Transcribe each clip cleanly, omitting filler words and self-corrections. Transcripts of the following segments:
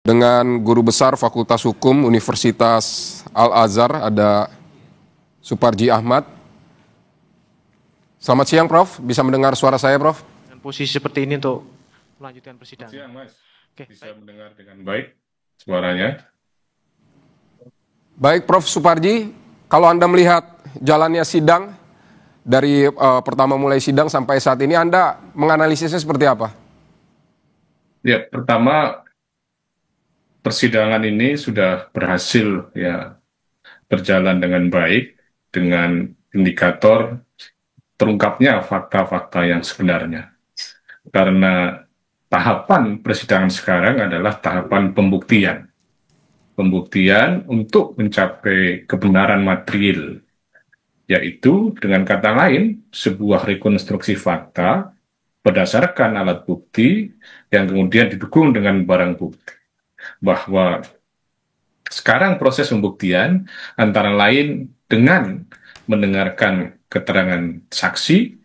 dengan Guru Besar Fakultas Hukum Universitas Al-Azhar, ada Suparji Ahmad. Selamat siang, Prof. Bisa mendengar suara saya, Prof? Dengan posisi seperti ini untuk melanjutkan persidangan. Siang, Mas. Oke, Bisa mendengar dengan baik suaranya? Baik, Prof. Suparji, kalau Anda melihat jalannya sidang dari pertama mulai sidang sampai saat ini, Anda menganalisisnya seperti apa? Ya, pertama persidangan ini sudah berhasil ya berjalan dengan baik dengan indikator terungkapnya fakta-fakta yang sebenarnya. Karena tahapan persidangan sekarang adalah tahapan pembuktian. Pembuktian untuk mencapai kebenaran material, yaitu dengan kata lain sebuah rekonstruksi fakta berdasarkan alat bukti yang kemudian didukung dengan barang bukti. Bahwa sekarang proses pembuktian antara lain dengan mendengarkan keterangan saksi,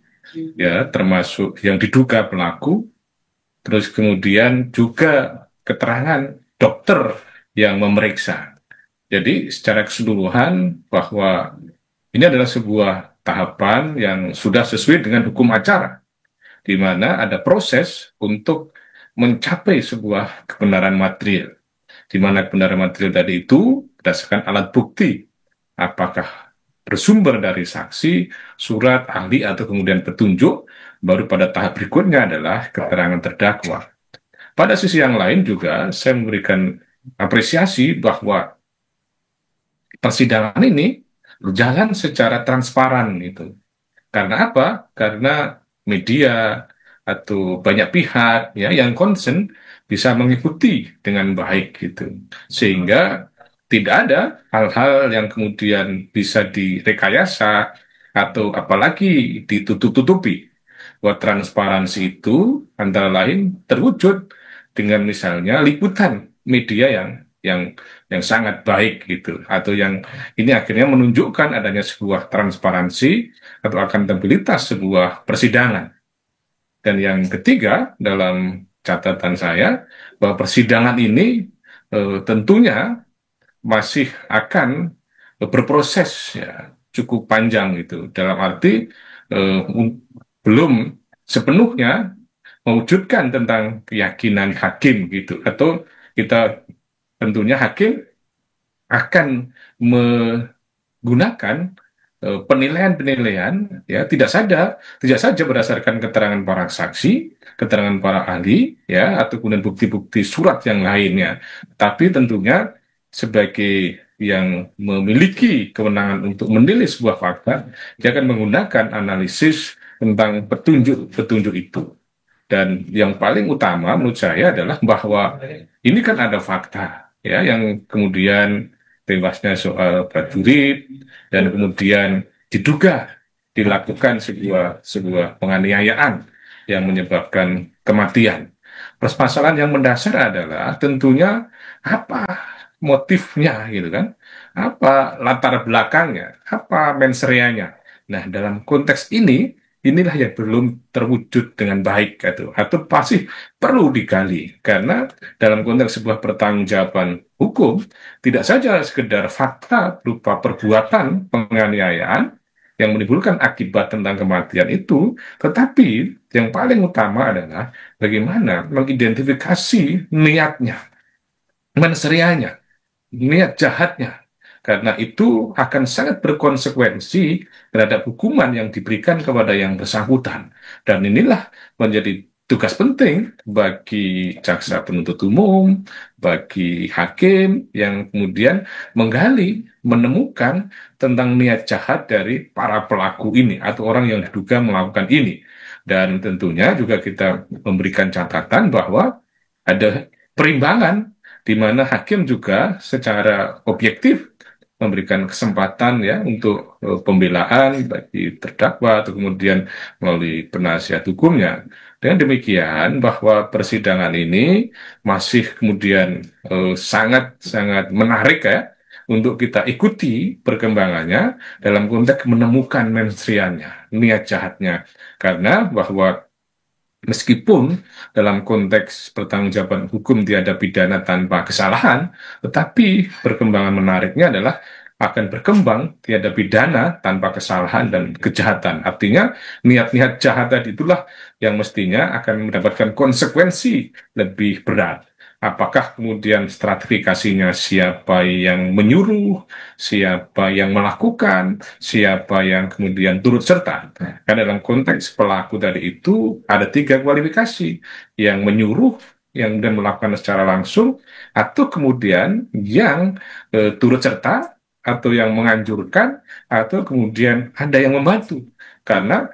ya termasuk yang diduga pelaku, terus kemudian juga keterangan dokter yang memeriksa. Jadi secara keseluruhan bahwa ini adalah sebuah tahapan yang sudah sesuai dengan hukum acara, di mana ada proses untuk mencapai sebuah kebenaran material, di mana kebenaran material tadi itu berdasarkan alat bukti, apakah bersumber dari saksi, surat, ahli, atau kemudian petunjuk, baru pada tahap berikutnya adalah keterangan terdakwa. Pada sisi yang lain juga saya memberikan apresiasi bahwa persidangan ini berjalan secara transparan itu. Karena apa? Karena media atau banyak pihak ya yang concern bisa mengikuti dengan baik gitu. Sehingga tidak ada hal-hal yang kemudian bisa direkayasa atau apalagi ditutup-tutupi. Bahwa transparansi itu antara lain terwujud dengan misalnya liputan media yang sangat baik gitu, atau yang ini akhirnya menunjukkan adanya sebuah transparansi atau akuntabilitas sebuah persidangan. Dan yang ketiga dalam catatan saya bahwa persidangan ini tentunya masih akan berproses ya cukup panjang gitu, dalam arti belum sepenuhnya mewujudkan tentang keyakinan hakim gitu, atau kita tentunya hakim akan menggunakan penilaian-penilaian ya tidak saja berdasarkan keterangan para saksi, keterangan para ahli ya atau kemudian bukti-bukti surat yang lainnya, tapi tentunya sebagai yang memiliki kewenangan untuk menilai sebuah fakta, dia akan menggunakan analisis tentang petunjuk-petunjuk itu. Dan yang paling utama menurut saya adalah bahwa ini kan ada fakta ya yang kemudian tewasnya soal prajurit dan kemudian diduga dilakukan sebuah penganiayaan yang menyebabkan kematian. Permasalahan yang mendasar adalah tentunya apa motifnya gitu kan, apa latar belakangnya, apa mensreanya. Nah, dalam konteks ini inilah yang belum terwujud dengan baik atau masih perlu digali, karena dalam konteks sebuah pertanggungjawaban hukum tidak saja sekedar fakta berupa perbuatan penganiayaan yang menimbulkan akibat tentang kematian itu, tetapi yang paling utama adalah bagaimana mengidentifikasi niatnya, menserianya, niat jahatnya. Karena itu akan sangat berkonsekuensi terhadap hukuman yang diberikan kepada yang bersangkutan. Dan inilah menjadi tugas penting bagi jaksa penuntut umum, bagi hakim yang kemudian menggali, menemukan tentang niat jahat dari para pelaku ini atau orang yang diduga melakukan ini. Dan tentunya juga kita memberikan catatan bahwa ada perimbangan di mana hakim juga secara objektif memberikan kesempatan ya untuk pembelaan bagi terdakwa atau kemudian melalui penasihat hukumnya. Dengan demikian bahwa persidangan ini masih kemudian sangat-sangat menarik ya untuk kita ikuti perkembangannya dalam konteks menemukan mensriannya, niat jahatnya. Karena bahwa Meskipun dalam konteks pertanggungjawaban hukum tiada pidana tanpa kesalahan, tetapi perkembangan menariknya adalah akan berkembang tiada pidana tanpa kesalahan dan kejahatan. Artinya niat-niat jahat tadi itulah yang mestinya akan mendapatkan konsekuensi lebih berat. Apakah kemudian stratifikasinya siapa yang menyuruh, siapa yang melakukan, siapa yang kemudian turut serta. Karena dalam konteks pelaku tadi itu ada tiga kualifikasi, yang menyuruh, yang kemudian melakukan secara langsung, atau kemudian yang turut serta, atau yang menganjurkan, atau kemudian ada yang membantu. Karena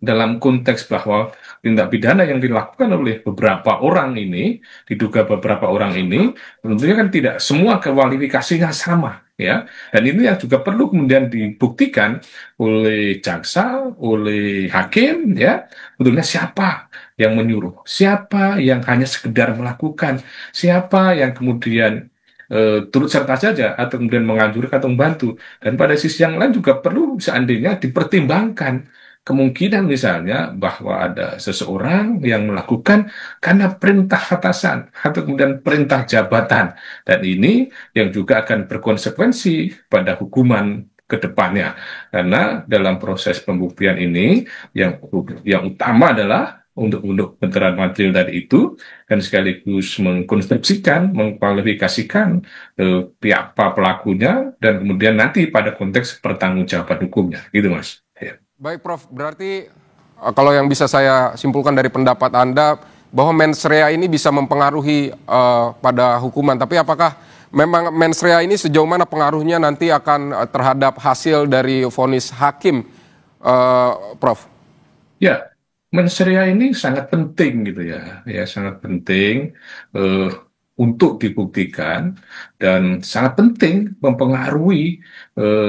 dalam konteks bahwa tindak pidana yang dilakukan oleh beberapa orang ini, diduga beberapa orang ini, tentunya kan tidak semua kualifikasinya sama, ya. Dan ini yang juga perlu kemudian dibuktikan oleh jaksa, oleh hakim, ya. Betulnya siapa yang menyuruh, siapa yang hanya sekedar melakukan, siapa yang kemudian turut serta saja atau kemudian menganjurkan atau membantu. Dan pada sisi yang lain juga perlu seandainya dipertimbangkan kemungkinan misalnya bahwa ada seseorang yang melakukan karena perintah atasan atau kemudian perintah jabatan, dan ini yang juga akan berkonsekuensi pada hukuman ke depannya, karena dalam proses pembuktian ini yang utama adalah untuk keterangan material tadi itu, dan sekaligus mengkonstruksikan, mengkualifikasikan pihak pelakunya, dan kemudian nanti pada konteks pertanggungjawaban hukumnya, gitu Mas. Ya. Baik Prof, berarti kalau yang bisa saya simpulkan dari pendapat Anda bahwa mens rea ini bisa mempengaruhi pada hukuman, tapi apakah memang mens rea ini sejauh mana pengaruhnya nanti akan terhadap hasil dari vonis hakim, Prof? Ya, mens rea ini sangat penting gitu ya, ya sangat penting eh, untuk dibuktikan, dan sangat penting mempengaruhi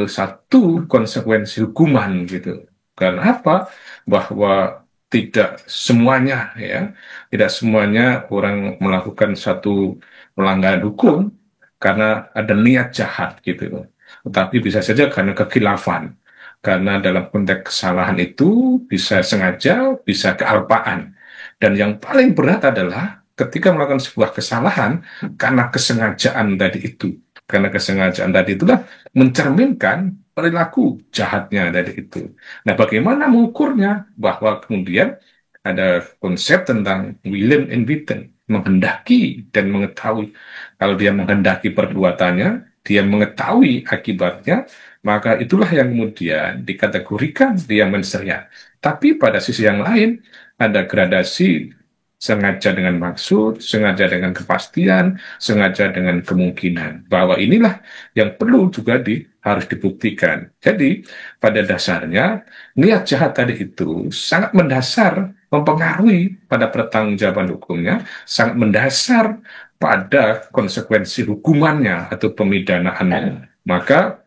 satu konsekuensi hukuman gitu. Karena apa? Bahwa tidak semuanya ya, tidak semuanya orang melakukan satu pelanggaran hukum karena ada niat jahat gitu. Tetapi bisa saja karena kekhilafan. Karena dalam konteks kesalahan itu bisa sengaja, bisa kealpaan. Dan yang paling berat adalah ketika melakukan sebuah kesalahan karena kesengajaan tadi itu. Karena kesengajaan tadi itulah mencerminkan perilaku jahatnya tadi itu. Nah, bagaimana mengukurnya? Bahwa kemudian ada konsep tentang willen and witten, menghendaki dan mengetahui. Kalau dia menghendaki perbuatannya, dia mengetahui akibatnya, maka itulah yang kemudian dikategorikan dia mensernya. Tapi pada sisi yang lain, ada gradasi sengaja dengan maksud, sengaja dengan kepastian, sengaja dengan kemungkinan. Bahwa inilah yang perlu juga harus dibuktikan. Jadi, pada dasarnya, niat jahat tadi itu sangat mendasar, mempengaruhi pada pertanggungjawaban hukumnya, sangat mendasar pada konsekuensi hukumannya atau pemidanaannya. Maka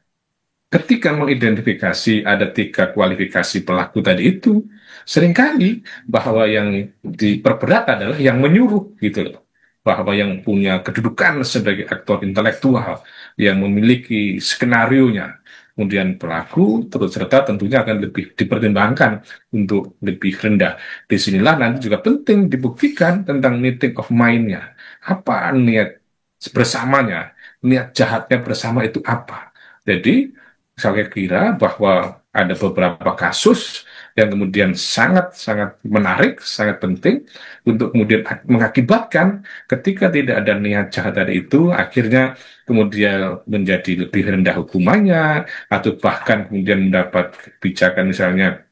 ketika mengidentifikasi ada tiga kualifikasi pelaku tadi itu, seringkali bahwa yang diperberat adalah yang menyuruh gitu loh. Bahwa yang punya kedudukan sebagai aktor intelektual, yang memiliki skenarionya. Kemudian pelaku terus serta tentunya akan lebih dipertimbangkan untuk lebih rendah. Disinilah nanti juga penting dibuktikan tentang meeting of mind-nya. Apa niat bersamanya, niat jahatnya bersama itu apa. Jadi saya kira bahwa ada beberapa kasus yang kemudian sangat-sangat menarik, sangat penting untuk kemudian mengakibatkan ketika tidak ada niat jahat tadi itu, akhirnya kemudian menjadi lebih rendah hukumannya, atau bahkan kemudian mendapat kebijakan misalnya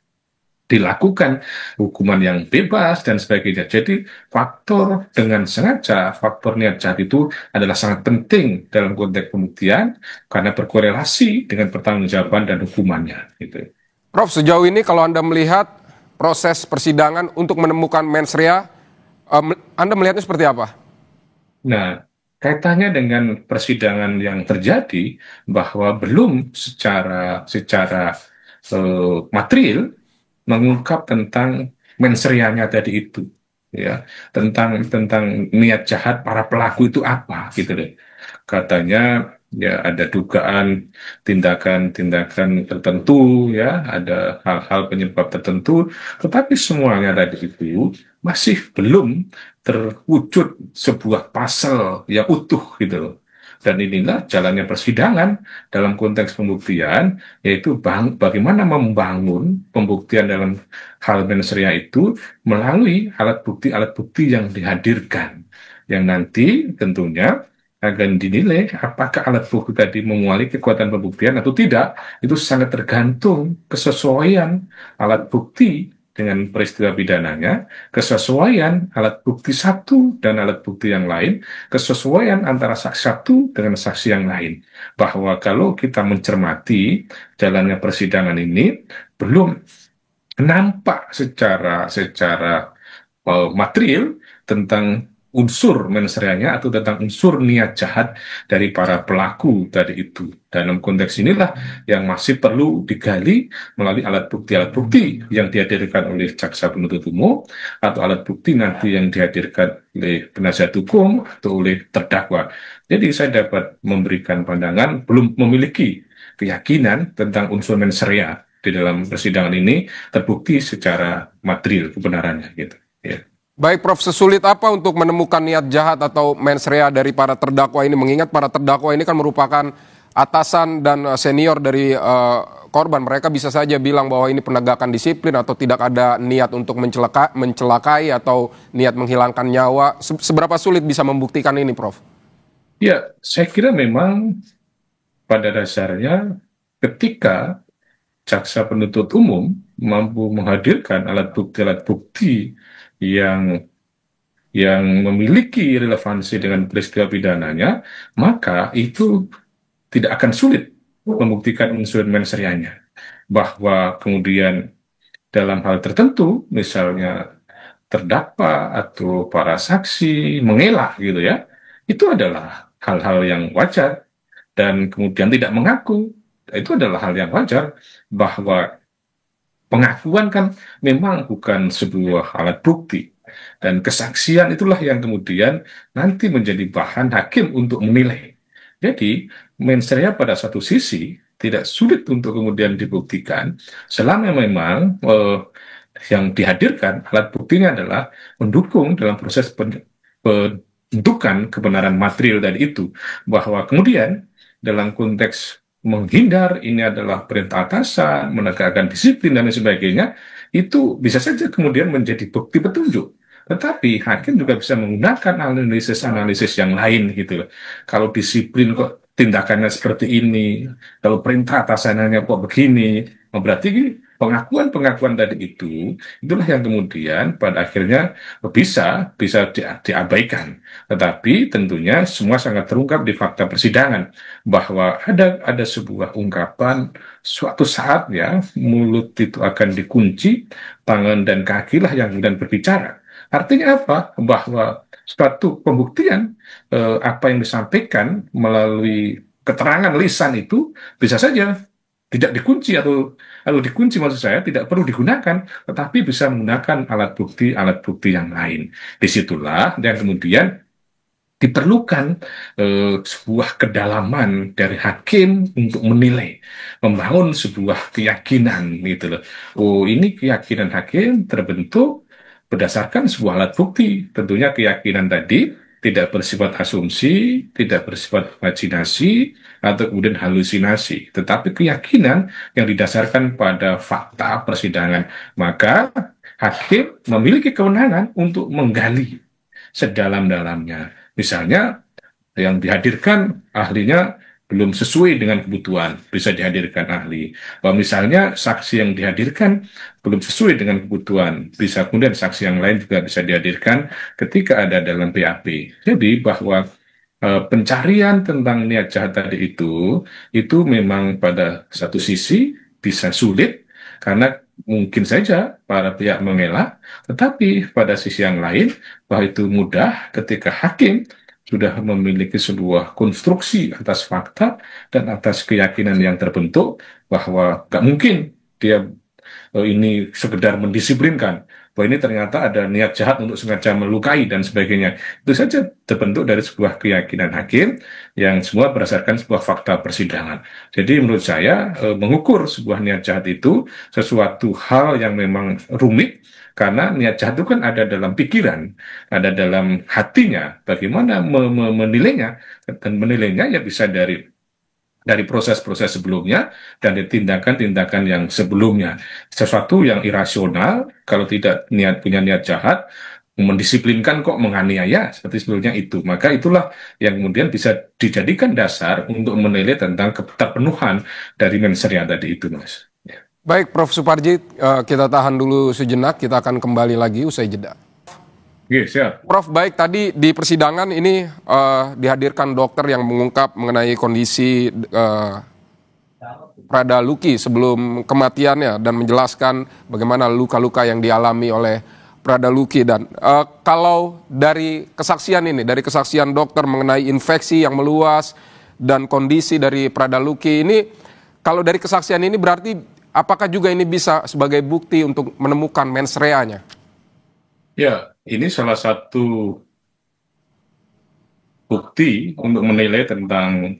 dilakukan hukuman yang bebas dan sebagainya. Jadi faktor dengan sengaja, faktor niat jahat itu adalah sangat penting dalam konteks pembuktian karena berkorelasi dengan pertanggungjawaban dan hukumannya. Gitu. Prof, sejauh ini kalau Anda melihat proses persidangan untuk menemukan mens rea, Anda melihatnya seperti apa? Nah, kaitannya dengan persidangan yang terjadi bahwa belum secara material mengungkap tentang mensreanya tadi itu, ya, tentang niat jahat para pelaku itu apa gitu deh. Katanya ya ada dugaan tindakan-tindakan tertentu, ya ada hal-hal penyebab tertentu, tetapi semuanya tadi itu masih belum terwujud sebuah pasal yang utuh gitu loh. Dan inilah jalannya persidangan dalam konteks pembuktian, yaitu bagaimana membangun pembuktian dalam hal mens rea itu melalui alat bukti yang dihadirkan, yang nanti tentunya akan dinilai apakah alat bukti tadi memiliki kekuatan pembuktian atau tidak. Itu sangat tergantung kesesuaian alat bukti dengan peristiwa pidananya, kesesuaian alat bukti satu dan alat bukti yang lain, kesesuaian antara saksi satu dengan saksi yang lain. Bahwa kalau kita mencermati jalannya persidangan ini, belum nampak secara material tentang unsur mens rea-nya atau tentang unsur niat jahat dari para pelaku tadi itu. Dalam konteks inilah yang masih perlu digali melalui alat bukti yang dihadirkan oleh jaksa penuntut umum atau alat bukti nanti yang dihadirkan oleh penasihat hukum atau oleh terdakwa. Jadi saya dapat memberikan pandangan belum memiliki keyakinan tentang unsur mens rea di dalam persidangan ini terbukti secara material kebenarannya gitu. Ya. Baik Prof, sesulit apa untuk menemukan niat jahat atau mens rea dari para terdakwa ini? Mengingat para terdakwa ini kan merupakan atasan dan senior dari korban. Mereka bisa saja bilang bahwa ini penegakan disiplin atau tidak ada niat untuk mencelakai atau niat menghilangkan nyawa. Seberapa sulit bisa membuktikan ini, Prof? Ya, saya kira memang pada dasarnya ketika jaksa penuntut umum mampu menghadirkan alat bukti yang memiliki relevansi dengan peristiwa pidananya, maka itu tidak akan sulit membuktikan unsur mens rea-nya. Bahwa kemudian dalam hal tertentu, misalnya terdakwa atau para saksi mengelak gitu ya, itu adalah hal-hal yang wajar. Dan kemudian tidak mengaku, itu adalah hal yang wajar. Bahwa pengakuan kan memang bukan sebuah alat bukti. Dan kesaksian itulah yang kemudian nanti menjadi bahan hakim untuk menilai. Jadi, mens rea pada satu sisi tidak sulit untuk kemudian dibuktikan selama memang yang dihadirkan alat buktinya adalah mendukung dalam proses penentukan kebenaran material tadi itu. Bahwa kemudian dalam konteks menghindar, ini adalah perintah atasan, menegakkan disiplin, dan lain sebagainya, itu bisa saja kemudian menjadi bukti petunjuk. Tetapi hakim juga bisa menggunakan analisis-analisis yang lain gitu. Kalau disiplin kok tindakannya seperti ini, kalau perintah atasannya kok begini, berarti pengakuan-pengakuan tadi itulah yang kemudian pada akhirnya bisa diabaikan. Tetapi tentunya semua sangat terungkap di fakta persidangan bahwa ada sebuah ungkapan suatu saat ya mulut itu akan dikunci, tangan dan kakilah yang kemudian berbicara. Artinya apa? Bahwa suatu pembuktian apa yang disampaikan melalui keterangan lisan itu bisa saja tidak dikunci atau dikunci, maksud saya tidak perlu digunakan, tetapi bisa menggunakan alat bukti yang lain. Disitulah yang kemudian diperlukan sebuah kedalaman dari hakim untuk menilai, membangun sebuah keyakinan gitu loh. Oh, ini keyakinan hakim terbentuk berdasarkan sebuah alat bukti. Tentunya keyakinan tadi tidak bersifat asumsi, tidak bersifat imajinasi, atau kemudian halusinasi, tetapi keyakinan yang didasarkan pada fakta persidangan. Maka hakim memiliki kewenangan untuk menggali sedalam-dalamnya. Misalnya yang dihadirkan ahlinya belum sesuai dengan kebutuhan, bisa dihadirkan ahli. Bahwa misalnya saksi yang dihadirkan belum sesuai dengan kebutuhan, bisa kemudian saksi yang lain juga bisa dihadirkan ketika ada dalam BAP. Jadi bahwa pencarian tentang niat jahat tadi itu memang pada satu sisi bisa sulit karena mungkin saja para pihak mengelak, tetapi pada sisi yang lain bahwa itu mudah ketika hakim sudah memiliki sebuah konstruksi atas fakta dan atas keyakinan yang terbentuk bahwa nggak mungkin dia ini sekedar mendisiplinkan, bahwa ini ternyata ada niat jahat untuk sengaja melukai dan sebagainya. Itu saja terbentuk dari sebuah keyakinan hakim yang semua berdasarkan sebuah fakta persidangan. Jadi menurut saya mengukur sebuah niat jahat itu sesuatu hal yang memang rumit, karena niat jahat itu kan ada dalam pikiran, ada dalam hatinya. Bagaimana menilainya? Dan menilainya ya bisa dari proses-proses sebelumnya dan dari tindakan-tindakan yang sebelumnya. Sesuatu yang irasional, kalau tidak punya niat jahat, mendisiplinkan kok menganiaya seperti sebelumnya itu. Maka itulah yang kemudian bisa dijadikan dasar untuk menilai tentang terpenuhan dari mens rea tadi itu, Mas. Ya. Baik, Prof. Suparji, kita tahan dulu sejenak, kita akan kembali lagi usai jeda. Oke, siap. Prof, baik, tadi di persidangan ini dihadirkan dokter yang mengungkap mengenai kondisi Prada Luki sebelum kematiannya dan menjelaskan bagaimana luka-luka yang dialami oleh Prada Luki. Dan kalau dari kesaksian ini, dari kesaksian dokter mengenai infeksi yang meluas dan kondisi dari Prada Luki ini, kalau dari kesaksian ini berarti apakah juga ini bisa sebagai bukti untuk menemukan mens rea-nya? Ya, ini salah satu bukti untuk menilai tentang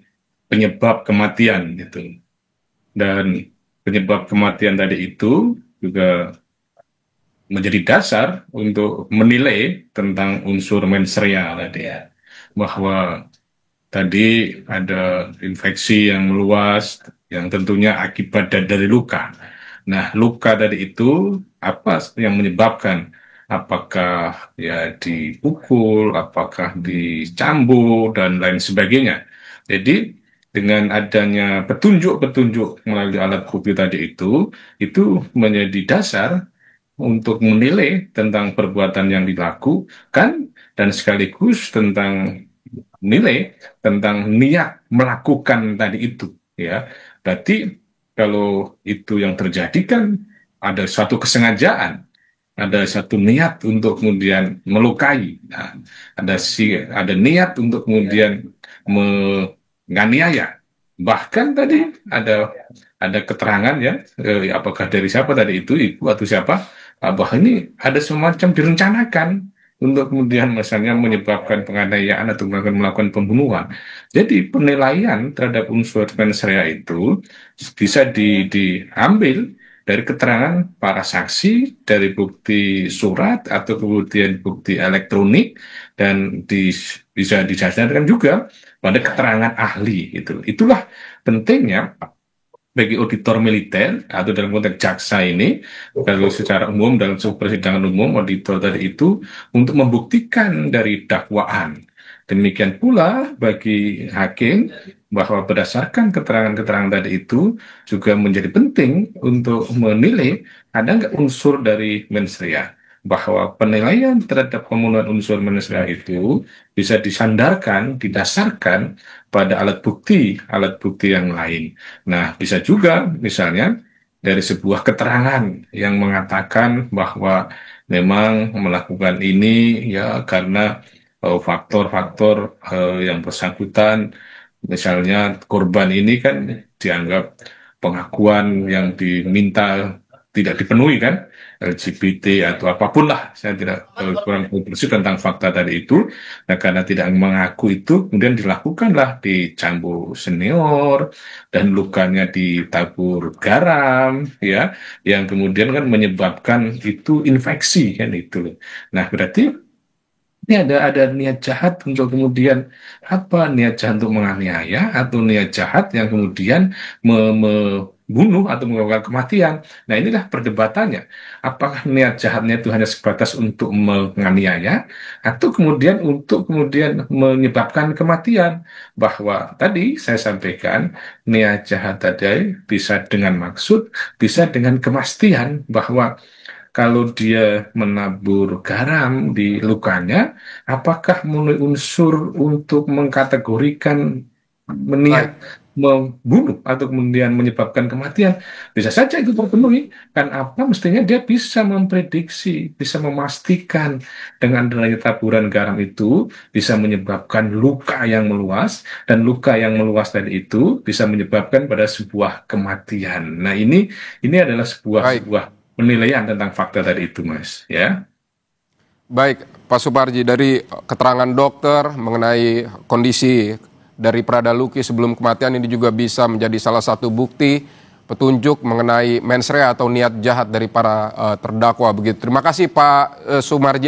penyebab kematian gitu. Dan penyebab kematian tadi itu juga menjadi dasar untuk menilai tentang unsur mens rea tadi ya. Bahwa tadi ada infeksi yang meluas yang tentunya akibat dari luka. Nah, luka tadi itu apa yang menyebabkan? Apakah ya dipukul, apakah dicambuk, dan lain sebagainya. Jadi, dengan adanya petunjuk-petunjuk melalui alat bukti tadi itu menjadi dasar untuk menilai tentang perbuatan yang dilakukan dan sekaligus tentang nilai tentang niat melakukan tadi itu, ya. Berarti kalau itu yang terjadi kan ada suatu kesengajaan, ada satu niat untuk kemudian melukai. Nah, ada niat untuk kemudian menganiaya. Bahkan tadi ada keterangan ya, apakah dari siapa tadi itu, ibu atau siapa, bahwa ini ada semacam direncanakan untuk kemudian misalnya menyebabkan penganiayaan atau melakukan pembunuhan. Jadi penilaian terhadap unsur mens rea itu bisa diambil dari keterangan para saksi, dari bukti surat atau kemudian bukti elektronik, dan bisa didasarkan juga pada keterangan ahli. Itulah pentingnya bagi auditor militer atau dalam konteks jaksa ini, kalau secara umum dalam sebuah persidangan umum, auditor tadi itu untuk membuktikan dari dakwaan. Demikian pula bagi hakim bahwa berdasarkan keterangan-keterangan tadi itu juga menjadi penting untuk menilai ada nggak unsur dari mens rea. Bahwa penilaian terhadap pemenuhan unsur mens rea itu bisa disandarkan, didasarkan pada alat bukti yang lain. Nah, bisa juga misalnya dari sebuah keterangan yang mengatakan bahwa memang melakukan ini ya karena faktor-faktor yang bersangkutan, misalnya korban ini kan dianggap pengakuan yang diminta tidak dipenuhi kan, LGBT atau apapun lah, saya tidak kurang bersih tentang fakta tadi itu. Nah, karena tidak mengaku itu, kemudian dilakukanlah dicambuk senior dan lukanya ditabur garam, ya, yang kemudian kan menyebabkan itu infeksi kan itu. Nah, berarti ini ada niat jahat untuk kemudian apa? Niat jahat untuk menganiaya atau niat jahat yang kemudian membunuh atau menyebabkan kematian. Nah, inilah perdebatannya. Apakah niat jahatnya itu hanya sebatas untuk menganiaya atau kemudian untuk kemudian menyebabkan kematian? Bahwa tadi saya sampaikan niat jahat tadi bisa dengan maksud, bisa dengan kemastian bahwa kalau dia menabur garam di lukanya, apakah memenuhi unsur untuk mengkategorikan Baik, meniat membunuh atau kemudian menyebabkan kematian, bisa saja itu terpenuhi. Kan apa mestinya dia bisa memprediksi, bisa memastikan dengan adanya taburan garam itu bisa menyebabkan luka yang meluas, dan luka yang meluas tadi itu bisa menyebabkan pada sebuah kematian. Nah, ini adalah sebuah Baik, sebuah penilaian tentang fakta tadi itu, Mas, ya. baik Pak Suparji, dari keterangan dokter mengenai kondisi dari Prada Luki sebelum kematian ini juga bisa menjadi salah satu bukti petunjuk mengenai mens rea atau niat jahat dari para terdakwa begitu. Terima kasih Pak Sumarji